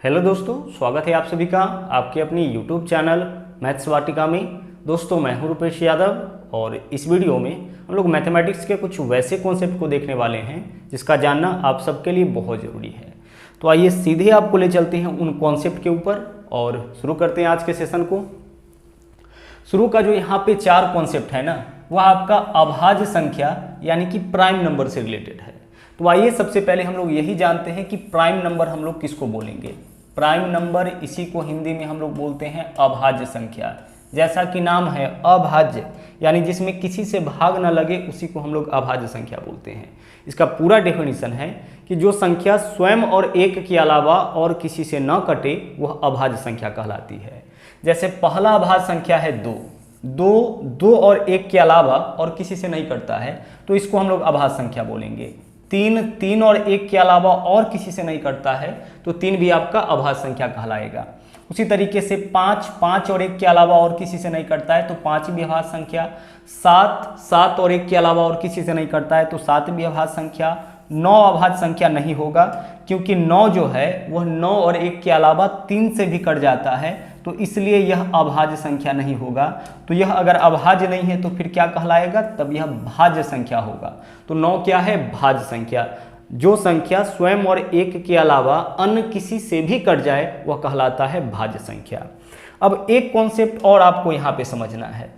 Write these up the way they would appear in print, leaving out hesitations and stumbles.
Hello दोस्तों, स्वागत है आप सभी का आपके अपनी यूट्यूब चैनल मैथ्स वाटिका में। दोस्तों मैं हूं रुपेश यादव और इस वीडियो में हम लोग मैथमेटिक्स के कुछ वैसे कॉन्सेप्ट को देखने वाले हैं जिसका जानना आप सबके लिए बहुत ज़रूरी है। तो आइए सीधे आपको ले चलते हैं उन कॉन्सेप्ट के ऊपर और शुरू करते हैं आज के सेशन को। शुरू का जो यहाँ पे 4 कॉन्सेप्ट है ना, वह आपका अभाज्य संख्या यानी कि प्राइम नंबर से रिलेटेड है। तो आइए सबसे पहले हम लोग यही जानते हैं कि प्राइम नंबर हम लोग किसको बोलेंगे। प्राइम नंबर, इसी को हिंदी में हम लोग बोलते हैं अभाज्य संख्या। जैसा कि नाम है अभाज्य, यानी जिसमें किसी से भाग न लगे उसी को हम लोग अभाज्य संख्या बोलते हैं। इसका पूरा डेफिनेशन है कि जो संख्या स्वयं और एक के अलावा और किसी से न कटे वह अभाज्य संख्या कहलाती है। जैसे पहला अभाज्य संख्या है 2 और 1 के अलावा और किसी से नहीं कटता है तो इसको हम लोग अभाज्य संख्या बोलेंगे। 3 और 1 के अलावा और किसी से नहीं कटता है तो 3 भी आपका अभाज्य संख्या कहलाएगा। उसी तरीके से 5 और 1 के अलावा और किसी से नहीं कटता है तो 5 भी अभाज्य संख्या। 7 और 1 के अलावा और किसी से नहीं कटता है तो 7 भी अभाज्य संख्या। 9 अभाज्य संख्या नहीं होगा क्योंकि 9 जो है वह 9 और 1 के अलावा 3 से भी कट जाता है, तो इसलिए यह अभाज्य संख्या नहीं होगा। तो यह अगर अभाज्य नहीं है तो फिर क्या कहलाएगा, तब यह भाज्य संख्या होगा। तो 9 क्या है, भाज्य संख्या। जो संख्या स्वयं और 1 के अलावा अन्य किसी से भी कट जाए वह कहलाता है भाज्य संख्या। अब एक कॉन्सेप्ट और आपको यहाँ पे समझना है,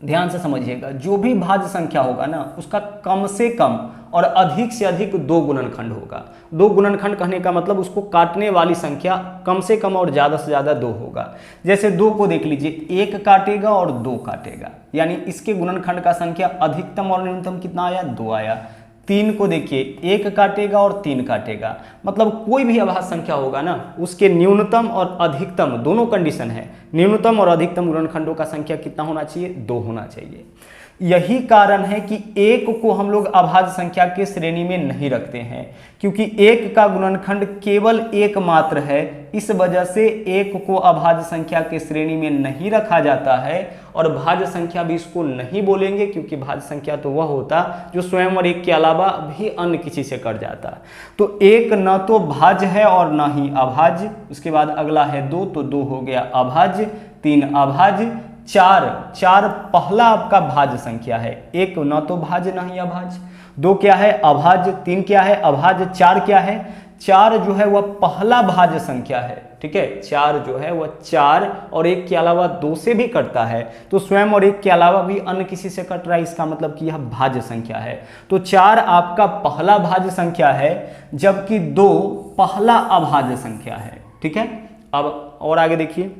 ध्यान से समझिएगा। जो भी भाज्य संख्या होगा ना, उसका कम से कम और अधिक से अधिक 2 गुणनखंड होगा। 2 गुणनखंड कहने का मतलब उसको काटने वाली संख्या कम से कम और ज़्यादा से ज़्यादा 2 होगा। जैसे 2 को देख लीजिए, 1 काटेगा और 2 काटेगा, यानी इसके गुणनखंड का संख्या अधिकतम और न्यूनतम कितना आया, 2 आया। 3 को देखिए, 1 काटेगा और 3 काटेगा, मतलब कोई भी अभाज्य संख्या होगा ना, उसके न्यूनतम और अधिकतम दोनों कंडीशन है। न्यूनतम और अधिकतम गुणनखंडों का संख्या कितना होना चाहिए, 2 होना चाहिए। यही कारण है कि 1 को हम लोग अभाज्य संख्या के श्रेणी में नहीं रखते हैं, क्योंकि 1 का गुणनखंड केवल 1 मात्र है। इस वजह से 1 को अभाज्य संख्या के श्रेणी में नहीं रखा जाता है और भाज्य संख्या भी इसको नहीं बोलेंगे, क्योंकि भाज्य संख्या तो वह होता जो स्वयं और 1 के अलावा भी अन्य किसी से कट जाता। तो 1 न तो भाज्य है और न ही अभाज्य। उसके बाद अगला है 2, तो 2 हो गया अभाज्य, 3 अभाज्य, 4 पहला आपका भाज्य संख्या है। 1 न तो भाज्य न ही अभाज्य, 2 क्या है, अभाज्य, 3 क्या है, अभाज्य, 4 क्या है, 4 जो है वह पहला भाज्य संख्या है। ठीक है, 4 जो है वह 4 और 1 के अलावा 2 से भी कटता है, तो स्वयं और 1 के अलावा भी अन्य किसी से कट रहा है, इसका मतलब कि यह भाज्य संख्या है। तो 4 आपका पहला भाज्य संख्या है, जबकि 2 पहला अभाज्य संख्या है। ठीक है, अब और आगे देखिए,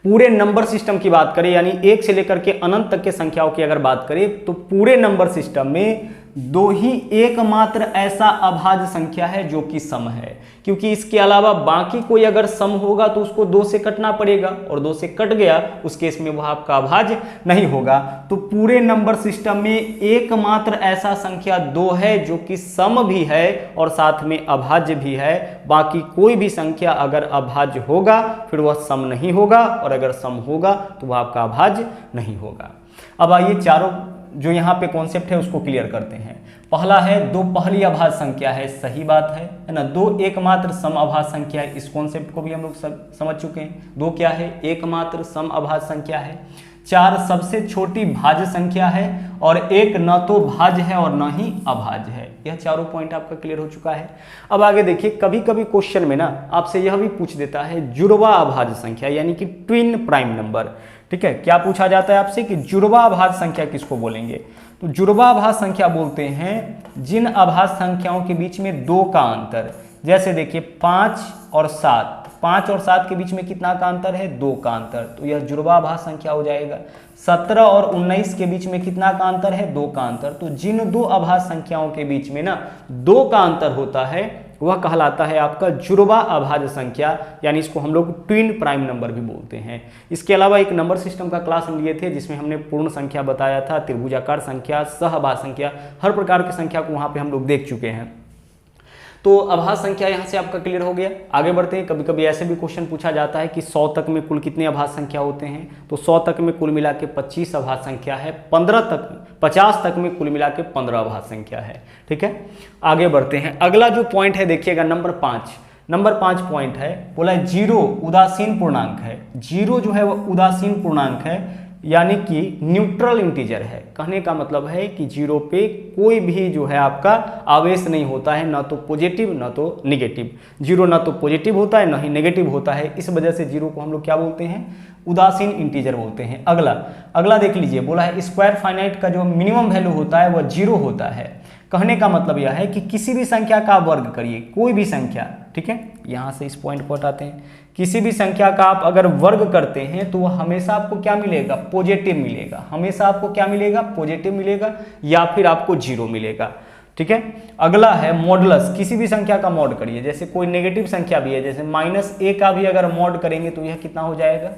पूरे नंबर सिस्टम की बात करें, यानी 1 से लेकर के अनंत तक के संख्याओं की अगर बात करें, तो पूरे नंबर सिस्टम में 2 ही एकमात्र ऐसा अभाज्य संख्या है जो कि सम है, क्योंकि इसके अलावा बाकी कोई अगर सम होगा तो उसको 2 से कटना पड़ेगा, और 2 से कट गया उस केस में वह आपका अभाज्य नहीं होगा। तो पूरे नंबर सिस्टम में एकमात्र ऐसा संख्या 2 है जो कि सम भी है और साथ में अभाज्य भी है। बाकी कोई भी संख्या अगर अभाज्य होगा फिर वह सम नहीं होगा, और अगर सम होगा तो वह आपका अभाज्य नहीं होगा। अब आइए चारों जो यहाँ पे कॉन्सेप्ट है उसको क्लियर करते हैं। पहला है 2 पहली अभाज्य संख्या है, सही बात है ना। 2 एकमात्र सम अभाज्य संख्या है, इस कॉन्सेप्ट को भी हम लोग समझ चुके हैं। 2 क्या है, एकमात्र सम अभाज्य संख्या है। 4 सबसे छोटी भाज्य संख्या है, और 1 न तो भाज्य है और न ही अभाज्य है। यह चारों पॉइंट आपका क्लियर हो चुका है। अब आगे देखिए, कभी कभी क्वेश्चन में ना आपसे यह भी पूछ देता है जुड़वा अभाज्य संख्या, यानी कि ट्विन प्राइम नंबर। ठीक है, क्या पूछा जाता है आपसे कि जुड़वा अभाज्य संख्या किसको बोलेंगे। तो जुड़वा अभाज्य संख्या बोलते हैं जिन अभाज्य संख्याओं के बीच में 2 का अंतर, जैसे देखिए 5 और 7 के बीच में कितना का अंतर है, 2 का अंतर, तो यह जुड़वा अभाज्य संख्या हो जाएगा। 17 और 19 के बीच में कितना का अंतर है, 2 का अंतर। तो जिन 2 अभाज्य संख्याओं के बीच में ना 2 का अंतर होता है वह कहलाता है आपका जुड़वा अभाज्य संख्या, यानी इसको हम लोग ट्विन प्राइम नंबर भी बोलते हैं। इसके अलावा एक नंबर सिस्टम का क्लास हम लिए थे जिसमें हमने पूर्ण संख्या बताया था, त्रिभुजाकार संख्या, सहअभाज्य संख्या, हर प्रकार की संख्या को वहां पे हम लोग देख चुके हैं। तो अभाज्य संख्या यहाँ से आपका क्लियर हो गया। आगे बढ़ते हैं। कभी कभी ऐसे भी क्वेश्चन पूछा जाता है कि 100 तक में कुल कितने अभाज्य संख्या होते हैं, तो 100 तक में कुल मिला के 25 अभाज्य संख्या है, 50 तक में कुल मिला के 15 अभाज्य संख्या है। ठीक है, आगे बढ़ते हैं। अगला जो पॉइंट है देखिएगा नंबर 5, नंबर 5 पॉइंट है, बोला है जीरो उदासीन पूर्णांक है। जीरो जो है वह उदासीन पूर्णांक है, यानी कि न्यूट्रल इंटीजर है। कहने का मतलब है कि जीरो पे कोई भी जो है आपका आवेश नहीं होता है, ना तो पॉजिटिव ना तो निगेटिव। जीरो ना तो पॉजिटिव होता है ना ही नेगेटिव होता है, इस वजह से जीरो को हम लोग क्या बोलते हैं, उदासीन इंटीजर बोलते हैं। अगला देख लीजिए, बोला है स्क्वायर फाइनाइट का जो मिनिमम वैल्यू होता है वह जीरो होता है। कहने का मतलब यह है कि किसी भी संख्या का आप वर्ग करिए, कोई भी संख्या, ठीक है, यहां से इस पॉइंट को हटाते हैं, किसी भी संख्या का आप अगर वर्ग करते हैं तो वह हमेशा आपको क्या मिलेगा, पॉजिटिव मिलेगा। हमेशा आपको क्या मिलेगा, पॉजिटिव मिलेगा, या फिर आपको जीरो मिलेगा। ठीक है, अगला है मॉडुलस। किसी भी संख्या का मॉड करिए, जैसे कोई नेगेटिव संख्या भी है, जैसे -a का भी अगर मॉड करेंगे तो यह कितना हो जाएगा,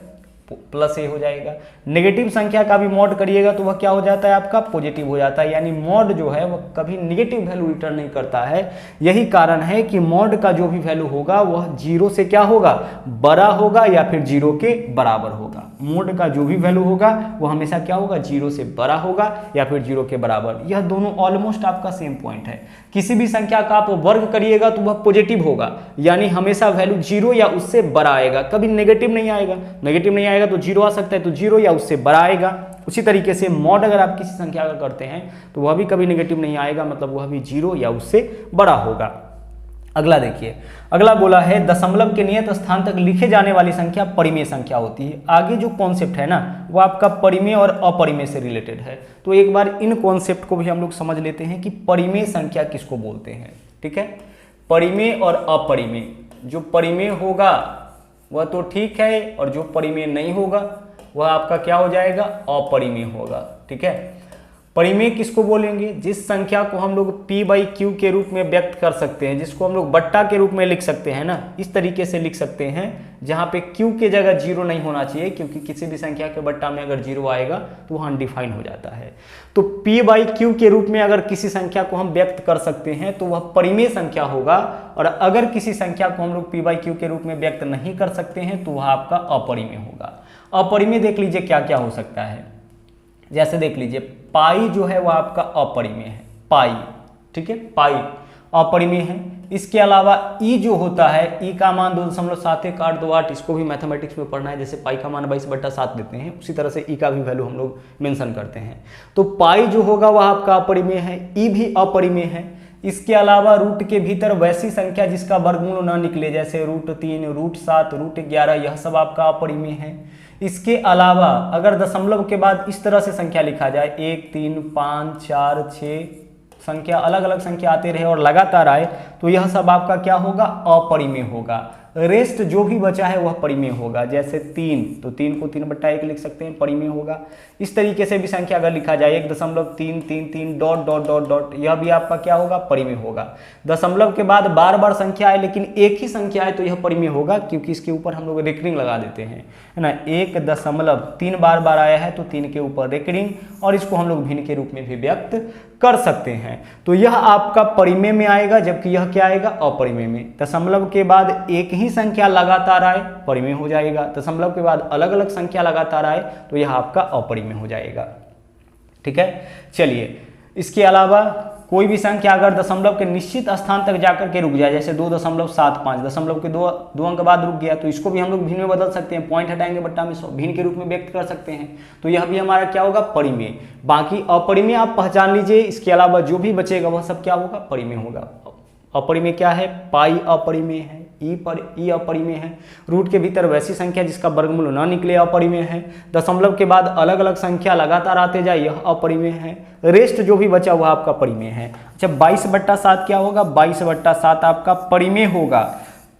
+a हो जाएगा। नेगेटिव संख्या का भी मॉड करिएगा तो वह क्या हो जाता है, आपका पॉजिटिव हो जाता है। यानी मॉड जो है वह कभी नेगेटिव वैल्यू रिटर्न नहीं करता है। यही कारण है कि मॉड का जो भी वैल्यू होगा वह जीरो से क्या होगा, बड़ा होगा या फिर जीरो के बराबर होगा। मॉड का जो भी वैल्यू होगा वह हमेशा क्या होगा, जीरो से बड़ा होगा या फिर जीरो के बराबर। यह दोनों ऑलमोस्ट आपका सेम पॉइंट है। किसी भी संख्या का आप वर्ग करिएगा तो वह पॉजिटिव होगा, यानी हमेशा वैल्यू जीरो या उससे बड़ा आएगा, कभी नेगेटिव नहीं आएगा। नेगेटिव नहीं आएगा तो जीरो आ सकता है, तो जीरो या उससे बड़ा आएगा। उसी तरीके से मॉड अगर आप किसी संख्या का करते हैं तो वह भी कभी नेगेटिव नहीं आएगा, मतलब वह भी जीरो या उससे बड़ा होगा। अगला देखिए, अगला बोला है दशमलव के नियत स्थान तक लिखे जाने वाली संख्या परिमेय संख्या होती है। आगे जो कॉन्सेप्ट है ना वो आपका परिमेय और अपरिमेय से रिलेटेड है, तो एक बार इन कॉन्सेप्ट को भी हम लोग समझ लेते हैं कि परिमेय संख्या किसको बोलते हैं। ठीक है, परिमेय और अपरिमेय। जो परिमेय होगा वह तो ठीक है, और जो परिमेय नहीं होगा वह आपका क्या हो जाएगा, अपरिमेय होगा। ठीक है, परिमेय किसको बोलेंगे, जिस संख्या को हम लोग p/q के रूप में व्यक्त कर सकते हैं, जिसको हम लोग बट्टा के रूप में लिख सकते हैं ना, इस तरीके से लिख सकते हैं जहां पे q के जगह जीरो नहीं होना चाहिए, क्योंकि किसी भी संख्या के बट्टा में अगर जीरो आएगा तो वह अनडिफाइन हो जाता है। तो p/q के रूप में अगर किसी संख्या को हम व्यक्त कर सकते हैं तो वह परिमेय संख्या होगा, और अगर किसी संख्या को हम लोग p/q के रूप में व्यक्त नहीं कर सकते हैं तो वह आपका अपरिमेय होगा। अपरिमेय देख लीजिए क्या क्या हो सकता है, जैसे देख लीजिए पाई जो है वह आपका अपरिमेय है, पाई। ठीक है, पाई अपरिमेय है। इसके अलावा ई जो होता है, ई का मान 2.7182, इसको भी मैथमेटिक्स में पढ़ना है, जैसे पाई का मान 22/7 देते हैं, उसी तरह से ई का भी वैल्यू हम लोग मेंशन करते हैं। तो पाई जो होगा वह आपका अपरिमेय है, ई भी अपरिमेय है। इसके अलावा रूट के भीतर वैसी संख्या जिसका वर्गमूल न निकले, जैसे √3, √7, √11, यह सब आपका अपरिमेय है। इसके अलावा अगर दशमलव के बाद इस तरह से संख्या लिखा जाए, 1, 3, 5, 4, 6 संख्या, अलग अलग संख्या आते रहे और लगातार आए, तो यह सब आपका क्या होगा, अपरिमेय होगा। रेस्ट जो भी बचा है वह परिमेय होगा, जैसे 3, तो 3 को 3/1 लिख सकते हैं, परिमेय होगा। इस तरीके से भी संख्या अगर लिखा जाए 1.333 ... यह भी आपका क्या होगा, परिमेय होगा। दशमलव के बाद बार बार संख्या है लेकिन एक ही संख्या है तो यह परिमेय होगा, क्योंकि इसके ऊपर हम लोग रेकरिंग लगा देते हैं, है ना। 1.3 बार आया है तो 3 के ऊपर रेकरिंग, और इसको हम लोग भिन्न के रूप में भी व्यक्त कर सकते हैं। तो यह आपका परिमेय में आएगा, जबकि यह क्या आएगा, अपरिमेय में। दशमलव के बाद एक ही संख्या लगातार आए, परिमेय हो जाएगा। दशमलव के बाद अलग अलग संख्या लगातार आए तो यह आपका अपरिमेय हो जाएगा। ठीक है, चलिए इसके अलावा कोई भी संख्या अगर दशमलव के निश्चित स्थान तक जाकर के रुक जाए, जैसे 2.75, दशमलव के दो अंक बाद रुक गया, तो इसको भी हम लोग भिन्न में बदल सकते हैं, पॉइंट हटाएंगे बट्टा में 100, भिन्न के रूप में व्यक्त कर सकते हैं, तो यह भी हमारा क्या होगा, परिमेय। बाकी अपरिमेय आप पहचान लीजिए, इसके अलावा जो भी बचेगा वह सब क्या होगा, परिमेय होगा। अपरिमेय क्या है, पाई अपरिमेय है, ई अपरिमेय है। रूट के भीतर वैसी संख्या जिसका वर्गमूल ना निकले, अपरिमेय है। दशमलव के बाद अलग अलग संख्या लगातार आते जाए, यह अपरिमेय है। रेस्ट जो भी बचा हुआ आपका परिमेय है। अच्छा, 22/7 क्या होगा, 22/7 आपका परिमेय होगा।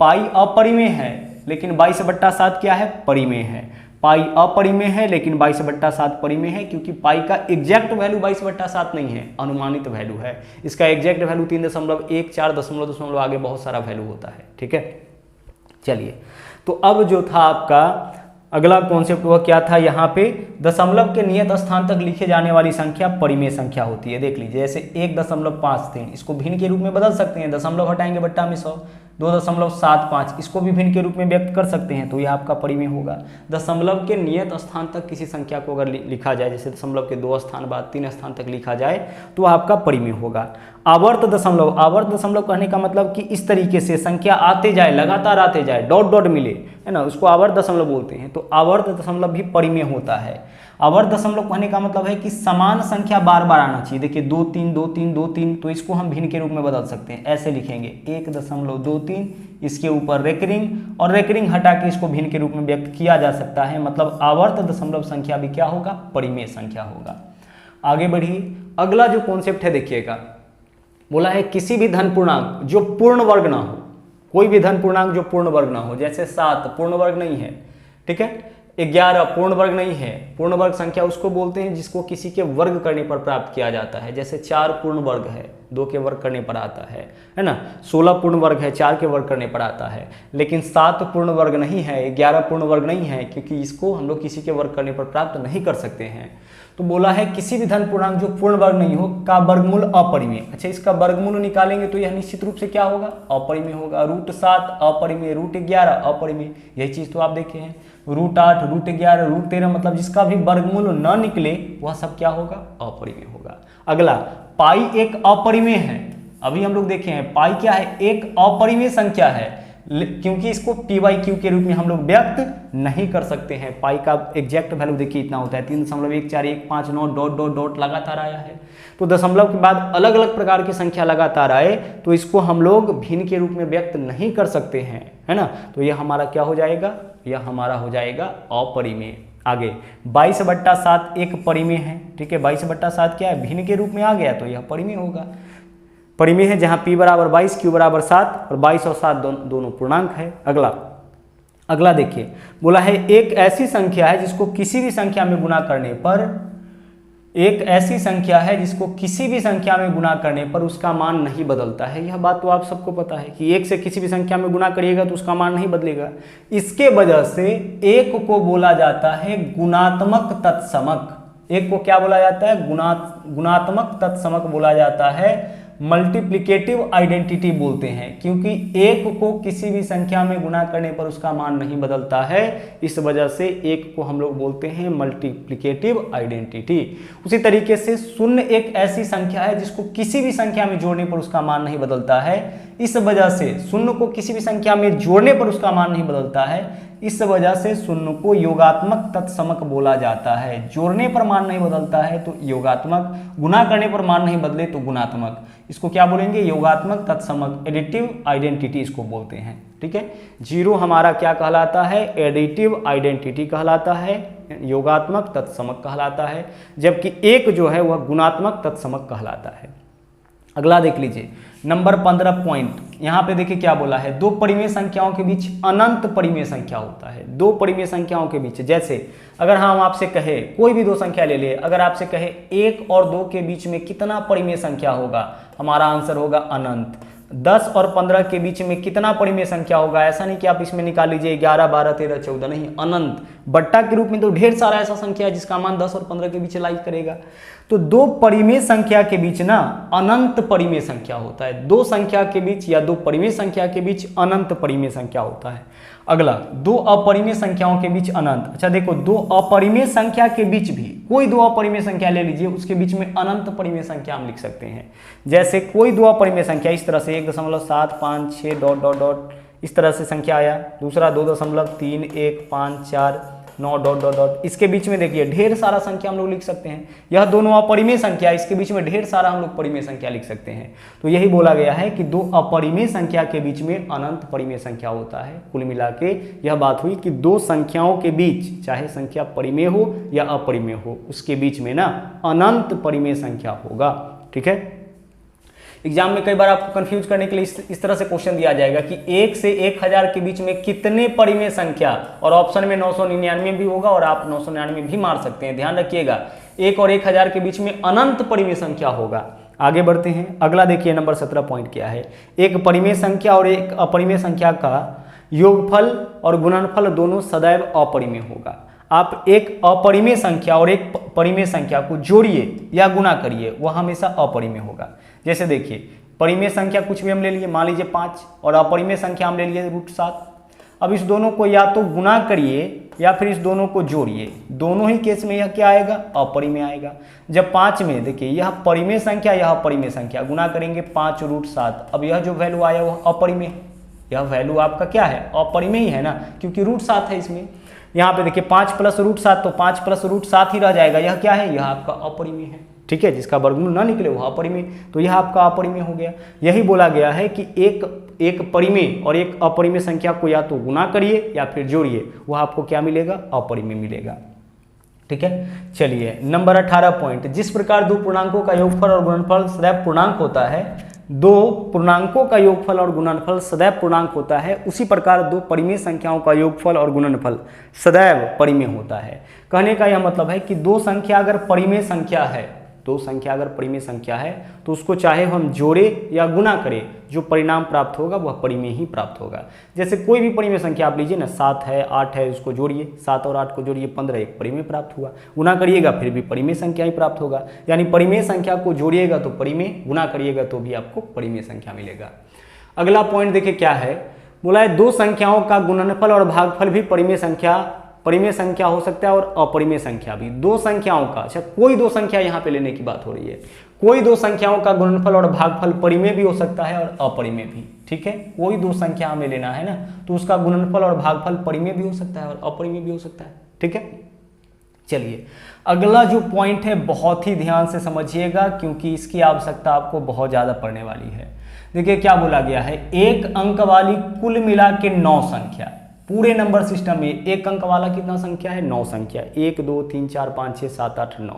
पाई अपरिमेय है लेकिन 22/7 क्या है, परिमेय है। पाई अपरिमेय है लेकिन 22/7 परिमेय है, क्योंकि पाई का एग्जैक्ट वैल्यू 22/7 नहीं है, अनुमानित वैल्यू है। इसका एग्जैक्ट वैल्यू 3.14 दशमलव आगे बहुत सारा वैल्यू होता है। ठीक है, चलिए तो अब जो था आपका अगला कॉन्सेप्ट वह क्या था, यहाँ पे दशमलव के नियत स्थान तक लिखे जाने वाली संख्या परिमेय संख्या होती है। देख लीजिए, जैसे 1.53, इसको भिन्न के रूप में बदल सकते हैं, दशमलव हटाएंगे बट्टा में 100, 2.75 इसको भी भिन्न के रूप में व्यक्त कर सकते हैं, तो यह आपका परिमेय होगा। दशमलव के नियत स्थान तक किसी संख्या को अगर लिखा जाए, जैसे दशमलव के 2 स्थान बाद 3 स्थान तक लिखा जाए, तो वह आपका परिमेय होगा। आवर्त दशमलव, आवर्त दशमलव कहने का मतलब कि इस तरीके से संख्या आते जाए, लगातार आते जाए, डॉट डॉट मिले, है ना, उसको आवर्त दशमलव बोलते हैं। तो आवर्त दशमलव भी परिमेय होता है। आवर्त दशमलव कहने का मतलब है कि समान संख्या बार बार आना चाहिए। देखिए 2 3 2 3 2 3, तो इसको हम भिन्न के रूप में बदल सकते हैं, ऐसे लिखेंगे 1.23, इसके ऊपर रेकरिंग, और रेकरिंग हटा के इसको भिन्न के रूप में व्यक्त किया जा सकता है। मतलब आवर्त दशमलव संख्या भी क्या होगा, परिमेय संख्या होगा। आगे बढ़िए, अगला जो कॉन्सेप्ट है देखिएगा, बोला है किसी भी धन पूर्णांक जो पूर्ण वर्ग ना हो, कोई भी धन पूर्णांक जो पूर्ण वर्ग ना हो, जैसे 7 पूर्ण वर्ग नहीं है, ठीक है, 11 पूर्ण वर्ग नहीं है। पूर्ण वर्ग संख्या उसको बोलते हैं जिसको किसी के वर्ग करने पर प्राप्त किया जाता है। जैसे 4 पूर्ण वर्ग है, 2 के वर्ग करने पर आता है ना। 16 पूर्ण वर्ग है, 4 के वर्ग करने पर आता है। लेकिन 7 पूर्ण वर्ग नहीं है, 11 पूर्ण वर्ग नहीं है, क्योंकि इसको हम लोग किसी के वर्ग करने पर प्राप्त नहीं कर सकते हैं। तो बोला है किसी भी धन पूर्णांक जो पूर्ण वर्ग नहीं हो का वर्गमूल अपरिमेय। अच्छा, इसका वर्गमूल निकालेंगे तो यह निश्चित रूप से क्या होगा, अपरिमेय होगा। √7 अपरिमेय, √11 अपरिमेय, यही चीज तो आप देखे हैं। √8, √11, √13, मतलब जिसका भी वर्गमूल न निकले वह सब क्या होगा, अपरिमेय होगा। अगला, पाई एक अपरिमेय है। अभी हम लोग देखे हैं पाई क्या है, एक अपरिमेय संख्या है, क्योंकि इसको p/q के रूप में हम लोग व्यक्त नहीं कर सकते हैं। पाई का एग्जैक्ट वैल्यू देखिए इतना होता है 3.1415 डॉट डॉट डॉट लगातार आया है। तो दशमलव के बाद अलग अलग प्रकार की संख्या लगातार आए तो इसको हम लोग भिन्न के रूप में व्यक्त नहीं कर सकते हैं, है ना। तो यह हमारा क्या हो जाएगा, यह हमारा हो जाएगा अपरिमेय। आगे 22/7 एक परिमेय है, ठीक है। 22/7 क्या है, भिन्न के रूप में आ गया तो यह परिमेय होगा। परिमेय है जहां p बराबर 22, q बराबर 7 और 22 और 7 दोनों पूर्णांक है। अगला देखिए, बोला है एक ऐसी संख्या है जिसको किसी भी संख्या में गुणा करने पर, एक ऐसी संख्या है जिसको किसी भी संख्या में गुणा करने पर उसका मान नहीं बदलता है। यह बात तो आप सबको पता है कि 1 से किसी भी संख्या में गुणा करिएगा तो उसका मान नहीं बदलेगा। इसके वजह से 1 को बोला जाता है गुणात्मक तत्समक। 1 को क्या बोला जाता है, गुणात्मक तत्समक बोला जाता है, मल्टीप्लिकेटिव आइडेंटिटी बोलते हैं, क्योंकि 1 को किसी भी संख्या में गुणा करने पर उसका मान नहीं बदलता है। इस वजह से 1 को हम लोग बोलते हैं मल्टीप्लिकेटिव आइडेंटिटी। उसी तरीके से 0 एक ऐसी संख्या है जिसको किसी भी संख्या में जोड़ने पर उसका मान नहीं बदलता है। इस वजह से 0 को किसी भी संख्या में जोड़ने पर उसका मान नहीं बदलता है। इस वजह से 0 को योगात्मक तत्समक बोला जाता है। जोड़ने पर मान नहीं बदलता है तो योगात्मक, गुणा करने पर मान नहीं बदले तो गुणात्मक। इसको क्या बोलेंगे, योगात्मक तत्समक, एडिटिव आइडेंटिटी इसको बोलते हैं, ठीक है। 0 हमारा क्या कहलाता है, एडिटिव आइडेंटिटी कहलाता है, योगात्मक तत्समक कहलाता है, जबकि 1 जो है वह गुणात्मक तत्समक कहलाता है। अगला देख लीजिए, नंबर 15 पॉइंट, यहाँ पे देखिए क्या बोला है, 2 परिमेय संख्याओं के बीच अनंत परिमेय संख्या होता है। 2 परिमेय संख्याओं के बीच, जैसे अगर हम आपसे कहे, कोई भी 2 संख्या ले लिए, अगर आपसे कहे 1 और 2 के बीच में कितना परिमेय संख्या होगा, हमारा आंसर होगा अनंत। 10 और 15 के बीच में कितना परिमेय संख्या होगा, ऐसा नहीं कि आप इसमें निकाल लीजिए 11 12 13 14, नहीं, अनंत। बट्टा के रूप में तो ढेर सारा ऐसा संख्या है जिसका मान 10 और 15 के बीच लाई करेगा। तो 2 परिमेय संख्या के बीच ना अनंत परिमेय संख्या होता है। 2 संख्या के बीच या 2 परिमेय संख्या के बीच अनंत परिमेय संख्या होता है। अगला, 2 अपरिमेय संख्याओं के बीच अनंत। अच्छा देखो, 2 अपरिमेय संख्या के बीच भी, कोई 2 अपरिमेय संख्या ले लीजिए, उसके बीच में अनंत परिमेय संख्या हम लिख सकते हैं। जैसे कोई 2 अपरिमेय संख्या इस तरह से 1.756 डॉट डॉट डॉट इस तरह से संख्या आया, दूसरा 2.3154 9 डॉट डॉट डॉट, इसके बीच में देखिए ढेर सारा संख्या हम लोग लिख सकते हैं। यह दोनों अपरिमेय संख्या, इसके बीच में ढेर सारा हम लोग परिमेय संख्या लिख सकते हैं। तो यही बोला गया है कि 2 अपरिमेय संख्या के बीच में अनंत परिमेय संख्या होता है। कुल मिला के यह बात हुई कि 2 संख्याओं के बीच, चाहे संख्या परिमेय हो या अपरिमेय हो, उसके बीच में ना अनंत परिमेय संख्या होगा, ठीक है। एग्जाम में कई बार आपको कंफ्यूज करने के लिए इस तरह से क्वेश्चन दिया जाएगा कि 1 से 1000 के बीच में कितने परिमेय संख्या, और ऑप्शन में 999 भी होगा और आप 999 भी मार सकते हैं। ध्यान रखिएगा, 1 और 1000 के बीच में अनंत परिमेय संख्या होगा। आगे बढ़ते हैं, अगला देखिए नंबर 17 पॉइंट क्या है, एक परिमेय संख्या और एक अपरिमेय संख्या का योगफल और गुणनफल दोनों सदैव अपरिमेय होगा। आप एक अपरिमेय संख्या और एक परिमेय संख्या को जोड़िए या गुणा करिए, वह हमेशा अपरिमेय होगा। जैसे देखिए परिमेय संख्या कुछ भी हम ले लिए, मान लीजिए 5, और अपरिमेय संख्या हम ले लिए √7। अब इस दोनों को या तो गुना करिए या फिर इस दोनों को जोड़िए, दोनों ही केस में यह क्या आएगा, अपरिमेय आएगा। जब 5 में देखिए यह परिमेय संख्या, यह अपरिमेय संख्या, गुना करेंगे 5√7, अब यह जो वैल्यू आया वह अपरिमेय, यह वैल्यू आपका क्या है, अपरिमेय ही है ना, क्योंकि √7 है इसमें। यहाँ पे देखिए 5 + √7, तो 5 + √7 ही रह जाएगा, यह क्या है, यह आपका अपरिमेय है। ठीक है, जिसका वर्गमूल ना निकले वह अपरिमेय, तो यह आपका अपरिमेय हो गया। यही बोला गया है कि एक परिमेय और एक अपरिमेय संख्या को या तो गुना करिए या फिर जोड़िए, वह आपको क्या मिलेगा, अपरिमेय मिलेगा। ठीक है, चलिए नंबर 18 पॉइंट, जिस प्रकार दो पूर्णांकों का योगफल और गुणनफल सदैव पूर्णांक होता है, दो पूर्णांकों का योगफल और गुणनफल सदैव पूर्णांक होता है, उसी प्रकार दो परिमेय संख्याओं का योगफल और गुणनफल सदैव परिमेय होता है। कहने का यह मतलब है कि दो संख्या अगर परिमेय संख्या है, दो संख्या अगर परिमेय संख्या है तो उसको चाहे हम जोड़े या गुना करें, जो परिणाम प्राप्त होगा वह परिमेय ही प्राप्त होगा। जैसे कोई भी परिमेय संख्या आप लीजिए ना, 7 है, 8 है, उसको जोड़िए, 7 और 8 को जोड़िए 15, एक परिमेय प्राप्त हुआ। गुना करिएगा फिर भी परिमेय संख्या ही प्राप्त होगा, यानी परिमेय संख्या को जोड़िएगा तो परिमेय, गुना करिएगा तो भी आपको परिमेय संख्या मिलेगा। अगला पॉइंट देखिए क्या है, बोला है दो संख्याओं का गुणनफल और भागफल भी परिमेय संख्या हो सकता है और अपरिमेय संख्या भी। दो संख्याओं का, अच्छा कोई दो संख्या यहाँ पे लेने की बात हो रही है, कोई दो संख्याओं का गुणनफल और भागफल परिमेय भी हो सकता है और अपरिमेय भी। ठीक है, कोई दो संख्या हमें लेना है ना, तो उसका गुणनफल और भागफल परिमेय भी हो सकता है और अपरिमेय भी हो सकता है। ठीक है, चलिए अगला जो पॉइंट है बहुत ही ध्यान से समझिएगा, क्योंकि इसकी आवश्यकता आपको बहुत ज्यादा पड़ने वाली है। देखिए क्या बोला गया है, एक अंक वाली कुल मिला के 9 संख्या, पूरे नंबर सिस्टम में एक अंक वाला कितना संख्या है, 9 संख्या, 1 2 3 4 5 6 7 8 9।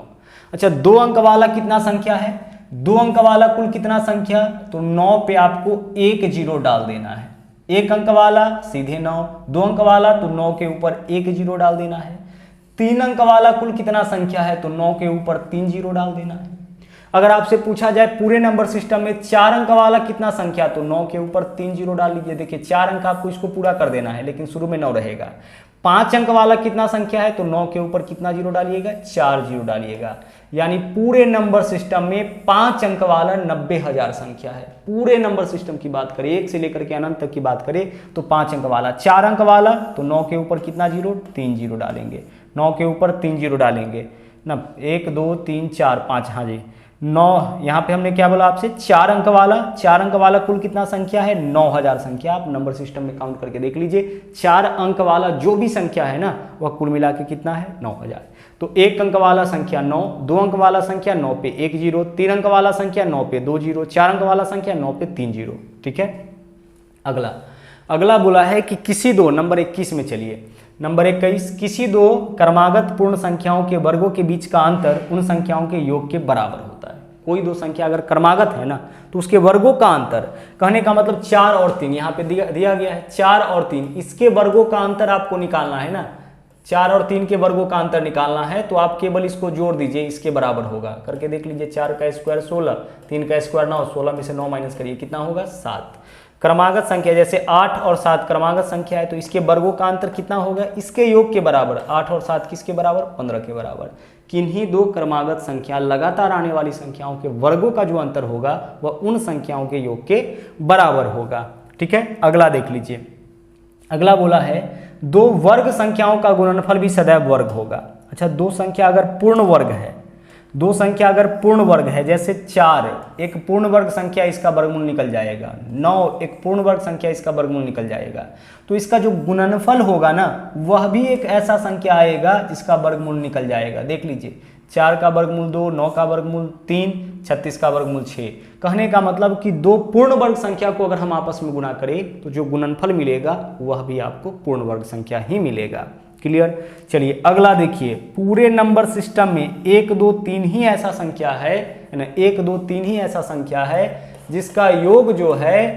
अच्छा, 2 अंक वाला कितना संख्या है, 2 अंक वाला कुल कितना संख्या, तो 9 पे आपको 1 0 डाल देना है। एक अंक वाला सीधे 9, 2 अंक वाला तो 9 के ऊपर 1 0 डाल देना है। 3 अंक वाला कुल कितना संख्या है, तो 9 के ऊपर 3 0 डाल देना है। अगर आपसे पूछा जाए पूरे नंबर सिस्टम में 4 अंक वाला कितना संख्या, तो 9 के ऊपर 3 0 डाल लीजिए। देखिए 4 अंक आपको इसको पूरा कर देना है, लेकिन शुरू में 9 रहेगा। 5 अंक वाला कितना संख्या है, तो 9 के ऊपर कितना 0 डालिएगा, 4 0 डालिएगा। यानी पूरे नंबर सिस्टम में 5 अंक वाला 90,000 संख्या है। पूरे नंबर सिस्टम की बात करें, 1 से लेकर के अनंत तक की बात करें तो 5 अंक वाला। 4 अंक वाला तो 9 के ऊपर कितना 0, 3 0 डालेंगे। 9 के ऊपर 3 0 डालेंगे ना, 1 2 3 4 5, हाँ जी 9। यहाँ पे हमने क्या बोला आपसे, 4 अंक वाला, 4 अंक वाला कुल कितना संख्या है, 9000 संख्या। आप नंबर सिस्टम में काउंट करके देख लीजिए, 4 अंक वाला जो भी संख्या है ना, वह कुल मिला के कितना है, 9000। तो 1 अंक वाला संख्या 9, 2 अंक वाला संख्या 9 पे 1 0, 3 अंक वाला संख्या 9 पे 2 0, 4 अंक वाला संख्या 9 पे 3 0। ठीक है, अगला बोला है कि किसी दो, नंबर 21 में चलिए, नंबर 21, किसी दो क्रमागत पूर्ण संख्याओं के वर्गों के बीच का अंतर उन संख्याओं के योग के बराबर होता है। कोई दो संख्या अगर क्रमागत है ना, तो उसके वर्गों का अंतर, कहने का मतलब 4 और 3, यहाँ पे दिया गया है 4 और 3, इसके वर्गों का अंतर आपको निकालना है ना। 4 और 3 के वर्गों का अंतर निकालना है, तो आप केवल इसको जोड़ दीजिए, इसके बराबर होगा। करके देख लीजिए, 4 का स्क्वायर 16, 3 का स्क्वायर 9, 16 में से 9 माइनस करिए, कितना होगा 7। क्रमागत संख्या जैसे 8 और 7 क्रमागत संख्या है, तो इसके वर्गों का अंतर कितना होगा, इसके योग के बराबर। 8 और 7 किसके बराबर, 15 के बराबर। किन्हीं दो क्रमागत संख्या लगातार आने वाली संख्याओं के वर्गों का जो अंतर होगा वह उन संख्याओं के योग के बराबर होगा। ठीक है, अगला देख लीजिए। अगला बोला है दो वर्ग संख्याओं का गुणनफल भी सदैव वर्ग होगा। अच्छा, दो संख्या अगर पूर्ण वर्ग है, दो संख्या अगर पूर्ण वर्ग है, जैसे 4 एक पूर्ण वर्ग संख्या, इसका वर्गमूल निकल जाएगा। 9 एक पूर्ण वर्ग संख्या, इसका वर्गमूल निकल जाएगा। तो इसका जो गुणनफल होगा ना, वह भी एक ऐसा संख्या आएगा जिसका वर्गमूल निकल जाएगा। देख लीजिए, 4 का वर्गमूल 2, 9 का वर्गमूल 3, 36 का वर्गमूल 6। कहने का मतलब कि दो पूर्ण वर्ग संख्या को अगर हम आपस में गुणा करें तो जो गुणनफल मिलेगा वह भी आपको पूर्ण वर्ग संख्या ही मिलेगा। क्लियर, चलिए अगला देखिए। पूरे नंबर सिस्टम में 1 2 3 ही ऐसा संख्या है ना, 1 2 3 ही ऐसा संख्या है जिसका योग जो है,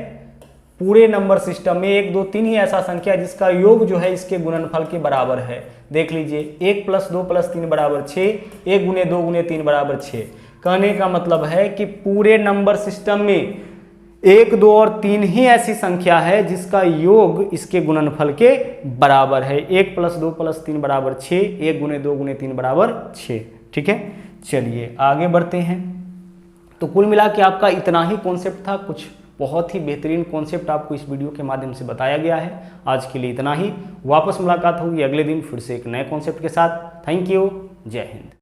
पूरे नंबर सिस्टम में 1 2 3 ही ऐसा संख्या जिसका योग जो है इसके गुणनफल के बराबर है। देख लीजिए, 1 + 2 + 3 बराबर 6, 1 × 2 × 3 बराबर 6। कहने का मतलब है कि पूरे नंबर सिस्टम में 1 2 और 3 ही ऐसी संख्या है जिसका योग इसके गुणनफल के बराबर है। 1 + 2 + 3 बराबर 6, 1 × 2 × 3 बराबर 6। ठीक है, चलिए आगे बढ़ते हैं। तो कुल मिला के आपका इतना ही कॉन्सेप्ट था, कुछ बहुत ही बेहतरीन कॉन्सेप्ट आपको इस वीडियो के माध्यम से बताया गया है। आज के लिए इतना ही, वापस मुलाकात होगी अगले दिन फिर से एक नए कॉन्सेप्ट के साथ। थैंक यू, जय हिंद।